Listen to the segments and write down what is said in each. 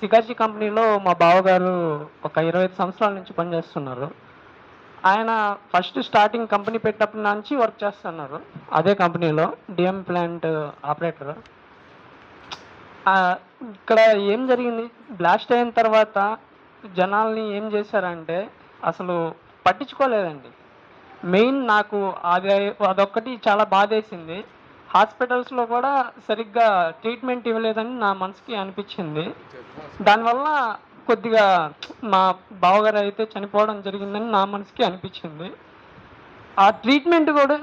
సికాచి కంపెనీలో మా బావగారు ఒక 25 సంవత్సరాల నుంచి పనిచేస్తున్నారు. ఆయన ఫస్ట్ స్టార్టింగ్ కంపెనీ పెట్టినప్పటి నుంచి వర్క్ చేస్తున్నారు. అదే కంపెనీలో డిఎం ప్లాంట్ ఆపరేటర్. ఆహ్, ఇక్కడ ఏం జరిగింది, బ్లాస్ట్ అయిన తర్వాత జనాల్ని ఏం చేశారంటే అసలు పట్టించుకోలేదండి. మెయిన్ నాకు అది అదొక్కటి చాలా బాధేసింది. హాస్పిటల్స్‌లో కూడా సరిగ్గా ట్రీట్మెంట్ ఇవ్వలేదని నా మనసుకి అనిపిచ్చింది. దానివల్ల కొద్దిగా మా బావగారైతే చనిపోవడం జరిగిందని నా మనసుకి అనిపిచ్చింది. ఆ ట్రీట్మెంట్ కూడా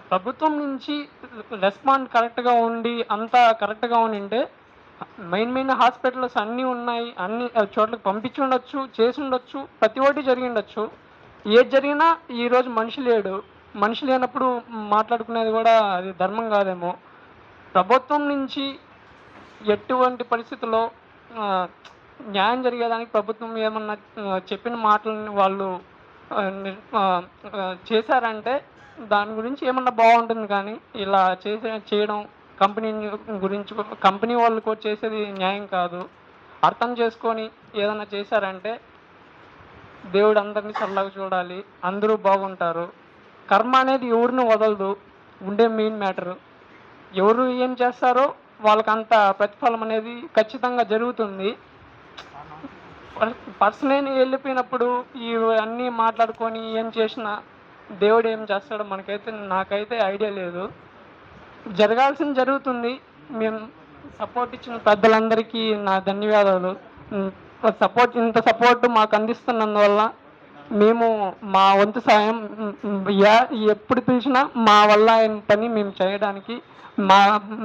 ప్రభుత్వం నుంచి రెస్పాండ్ కరెక్ట్‌గా ఉండి, అంతా కరెక్ట్‌గా ఉండింటే మెయిన్ హాస్పిటల్స్ అన్నీ ఉన్నాయి. అన్ని చోట్లకి పంపించుండొచ్చు, చేసుండొచ్చు, ప్రతి ఒక్కటి జరిగిండొచ్చు. ఏది జరిగినా ఈరోజు మనిషి లేడు. మనిషి లేనప్పుడు మాట్లాడుకునేది కూడా అది ధర్మం కాదేమో. ప్రభుత్వం నుంచి ఎటువంటి పరిస్థితుల్లో ఆహ్, న్యాయం జరిగేదానికి ప్రభుత్వం ఏమన్నా చెప్పిన మాటలని వాళ్ళు చేశారంటే దాని గురించి ఏమన్నా బావుంటుంది కానీ, ఇలా చేయడం కంపెనీ గురించి కంపెనీ వాళ్ళు కూడా చేసేది న్యాయం కాదు. అర్థం చేసుకొని ఏదన్నా చేశారంటే దేవుడు అందరిని చల్లగా చూడాలి. అందరూ బాగుంటారు. కర్మ అనేది ఎవరిని వదలదు. ఉండే మెయిన్ మ్యాటరు. ఎవరు ఏం చేస్తారో వాళ్ళకంత ప్రతిఫలం అనేది ఖచ్చితంగా జరుగుతుంది. పర్సన్ వెళ్ళిపోయినప్పుడు ఇవన్నీ మాట్లాడుకొని ఏం చేసినా దేవుడు ఏం చేస్తాడో నాకైతే ఐడియా లేదు. జరగాల్సింది జరుగుతుంది. మేము సపోర్ట్ ఇచ్చిన పెద్దలందరికీ నా ధన్యవాదాలు. ఇంత సపోర్ట్ మాకు అందిస్తున్నందువల్ల మేము మా వంతు సాయం ఎప్పుడు పిలిచినా మా వల్ల అయిన పని మేము చేయడానికి మా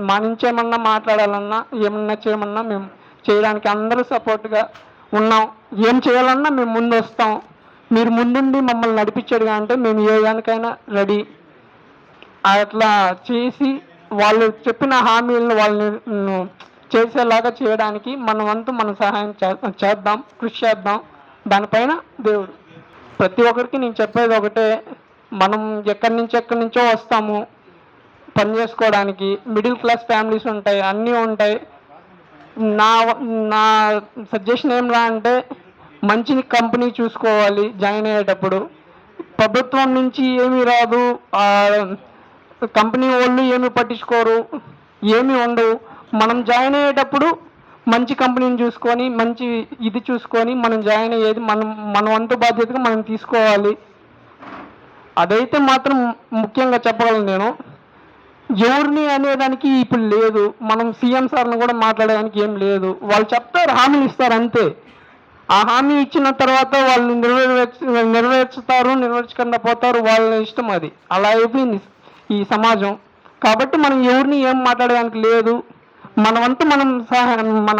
మా నుంచి ఏమన్నా మాట్లాడాలన్నా, ఏమన్నా చేయమన్నా మేము చేయడానికి అందరూ సపోర్ట్‌గా ఉన్నాం. ఏం చేయాలన్నా మేము ముందొస్తాం. మీరు ముందుండి మమ్మల్ని నడిపించాడుగా అంటే మేము ఏ దానికైనా రెడీ. అట్లా చేసి వాళ్ళు చెప్పిన హామీలను వాళ్ళని చేసేలాగా చేయడానికి మన వంతు మనం సహాయం చేద్దాం, కృషి చేద్దాం. దానిపైన దేవుడు. ప్రతి ఒక్కరికి నేను చెప్పేది ఒకటే, మనం ఎక్కడి నుంచో వస్తాము పని చేసుకోవడానికి. మిడిల్ క్లాస్ ఫ్యామిలీస్ ఉంటాయి, అన్నీ ఉంటాయి. నా నా సజెషన్ ఏంలా అంటే మంచి కంపెనీ చూసుకోవాలి జాయిన్ అయ్యేటప్పుడు. ప్రభుత్వం నుంచి ఏమీ రాదు, కంపెనీ వాళ్ళు ఏమీ పట్టించుకోరు, ఏమీ ఉండవు. మనం జాయిన్ అయ్యేటప్పుడు మంచి కంపెనీని చూసుకొని, మంచి ఇది చూసుకొని మనం జాయిన్ అయ్యేది మన వంతు బాధ్యతగా మనం తీసుకోవాలి. అదైతే మాత్రం ముఖ్యంగా చెప్పగలను నేను. ఎవరిని అనేదానికి ఇప్పుడు లేదు. మనం సీఎం సార్ని కూడా మాట్లాడడానికి ఏం లేదు. వాళ్ళు చెప్తారు, హామీలు ఇస్తారు అంతే. ఆ హామీ ఇచ్చిన తర్వాత వాళ్ళు నెరవేర్చుతారు, నెరవేర్చకుండా పోతారు. వాళ్ళ ఇష్టం అది. అలా అయిపోయింది ఈ సమాజం. కాబట్టి మనం ఎవరిని ఏం మాట్లాడడానికి లేదు. మన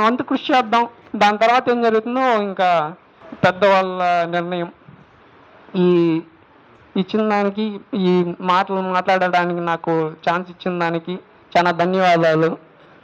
వంతు కృషి చేద్దాం. దాని తర్వాత ఏం జరుగుతుందో ఇంకా పెద్దవాళ్ళ నిర్ణయం. ఈ ఇచ్చిన దానికి, ఈ మాటలు మాట్లాడడానికి నాకు ఛాన్స్ ఇచ్చిన దానికి చాలా ధన్యవాదాలు.